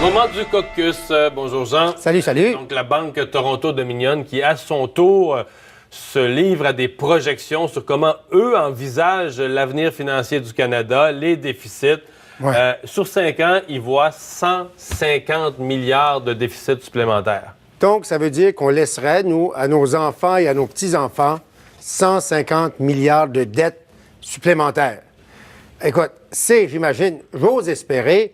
Moment du caucus. Bonjour Jean. Salut, salut. Donc la Banque Toronto-Dominion qui, à son tour, se livre à des projections sur comment eux envisagent l'avenir financier du Canada, les déficits. Ouais. Sur 5 ans, ils voient 150 milliards de déficits supplémentaires. Donc, ça veut dire qu'on laisserait, nous, à nos enfants et à nos petits-enfants, 150 milliards de dettes supplémentaires. Écoute, j'imagine, j'ose espérer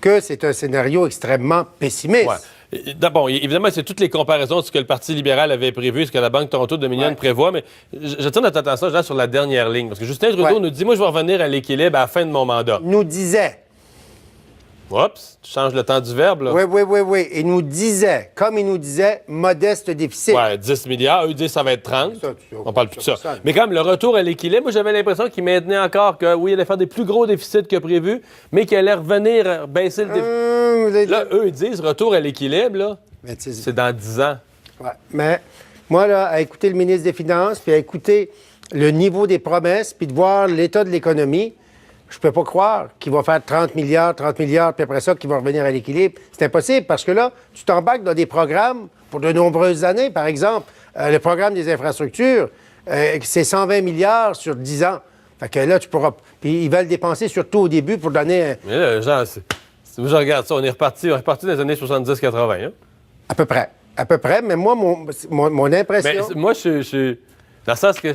que c'est un scénario extrêmement pessimiste. Ouais. D'abord, évidemment, c'est toutes les comparaisons de ce que le Parti libéral avait prévu, ce que la Banque Toronto-Dominion prévoit, mais j'attire notre attention là, sur la dernière ligne, parce que Justin Trudeau nous dit « Moi, je vais revenir à l'équilibre à la fin de mon mandat. » Nous disait. Oups, tu changes le temps du verbe, là. Oui. Et nous disait, comme il nous disait, modeste déficit. Ouais, 10 milliards. Eux disent que ça va être 30. Ça, On parle plus de ça. Mais quand même, le retour à l'équilibre, moi, j'avais l'impression qu'il maintenait encore que, oui, il allait faire des plus gros déficits que prévu, mais qu'il allait revenir baisser le déficit. Là, eux, ils disent retour à l'équilibre, là, c'est dans 10 ans. Ouais. Mais moi, là, à écouter le ministre des Finances, puis à écouter le niveau des promesses, puis de voir l'état de l'économie, je peux pas croire qu'il va faire 30 milliards, puis après ça, qu'il va revenir à l'équilibre. C'est impossible, parce que là, tu t'embarques dans des programmes pour de nombreuses années. Par exemple, le programme des infrastructures, c'est 120 milliards sur 10 ans. Fait que là, tu pourras... Puis ils veulent dépenser surtout au début pour donner... Mais là, Jean, si je regarde ça, on est reparti dans les années 70-80. Hein? À peu près, mais moi, mon impression... Mais moi, je suis... Dans le sens que...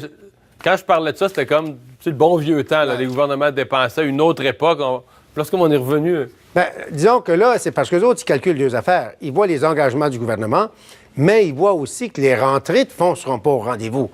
Quand je parlais de ça, c'était comme le bon vieux temps. Là, les gouvernements dépensaient à une autre époque. Lorsqu'on est revenu... Bien, disons que là, c'est parce que les autres, ils calculent deux affaires. Ils voient les engagements du gouvernement, mais ils voient aussi que les rentrées de fonds ne seront pas au rendez-vous.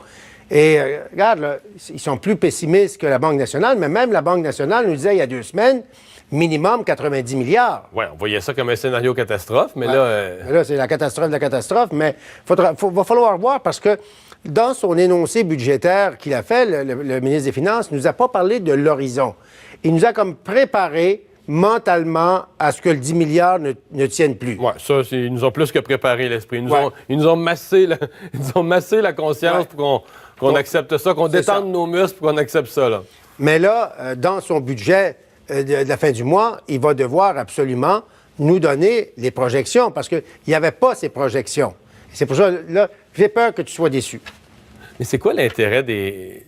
Et regarde, là, ils sont plus pessimistes que la Banque nationale, mais même la Banque nationale nous disait il y a 2 semaines, minimum 90 milliards. Oui, on voyait ça comme un scénario catastrophe, mais là... Là, c'est la catastrophe de la catastrophe, mais va falloir voir parce que dans son énoncé budgétaire qu'il a fait, le ministre des Finances ne nous a pas parlé de l'horizon. Il nous a comme préparé mentalement à ce que le 10 milliards ne tienne plus. Oui, ça, ils nous ont plus que préparé l'esprit. Ils nous ont massé la conscience pour qu'on accepte ça, qu'on détende nos muscles pour qu'on accepte ça. Là. Mais là, dans son budget de la fin du mois, il va devoir absolument nous donner les projections parce qu'il n'y avait pas ces projections. C'est pour ça, là, j'ai peur que tu sois déçu. Mais c'est quoi l'intérêt des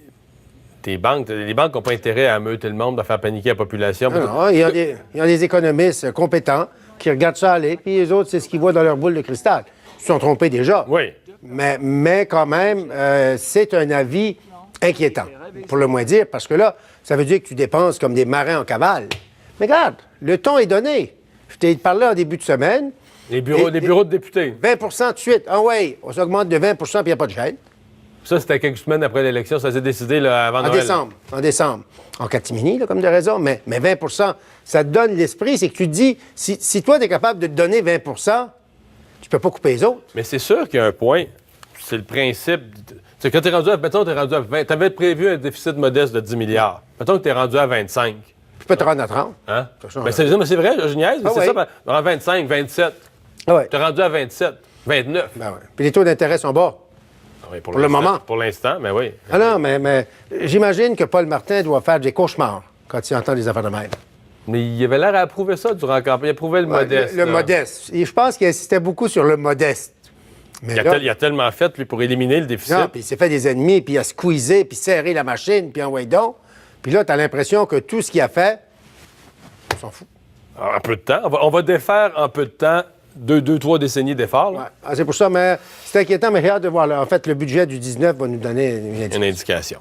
banques? Les banques n'ont pas intérêt à ameuter le monde, à faire paniquer la population. Non, il y a des économistes compétents qui regardent ça aller, puis les autres, c'est ce qu'ils voient dans leur boule de cristal. Ils se sont trompés déjà. Oui. Mais quand même, c'est un avis inquiétant, pour le moins dire, parce que là, ça veut dire que tu dépenses comme des marins en cavale. Mais regarde, le ton est donné. Je t'ai parlé en début de semaine. Les bureaux de députés. 20 tout de suite. Ah oui, on s'augmente de 20 puis il n'y a pas de gêne. Ça, c'était quelques semaines après l'élection. Ça s'est décidé là, avant Noël. En décembre. En catimini, là, comme de raison. Mais 20 ça te donne l'esprit. C'est que tu te dis, si toi, tu es capable de te donner 20 tu peux pas couper les autres. Mais c'est sûr qu'il y a un point. C'est le principe. C'est quand tu es rendu à... Mettons, tu es rendu à 20. Tu avais prévu un déficit modeste de 10 milliards. Mettons que tu es rendu à 25. Tu peux te rendre à 30. Hein? Mais c'est vrai, je niaise, mais c'est ça. En 25, 27. Ah ouais. Tu es rendu à 27, 29. Ben ouais. Puis les taux d'intérêt sont bas. Oui, pour le moment. Pour l'instant, mais oui. Ah non, mais j'imagine que Paul Martin doit faire des cauchemars quand il entend des affaires de même. Mais il avait l'air à approuver ça durant la campagne. Il approuvait le modeste. Le modeste. Et je pense qu'il insistait beaucoup sur le modeste. Mais il a tellement fait, lui, pour éliminer le déficit. Non, puis il s'est fait des ennemis, puis il a squeezé, puis serré la machine, puis envoyé donc. Puis là, tu as l'impression que tout ce qu'il a fait, on s'en fout. Alors, en peu de temps. On va défaire en peu de temps 2-3 décennies d'efforts. Ouais. Ah, c'est pour ça, mais c'est inquiétant, mais j'ai hâte de voir. Là. En fait, le budget du 19 va nous donner une indication.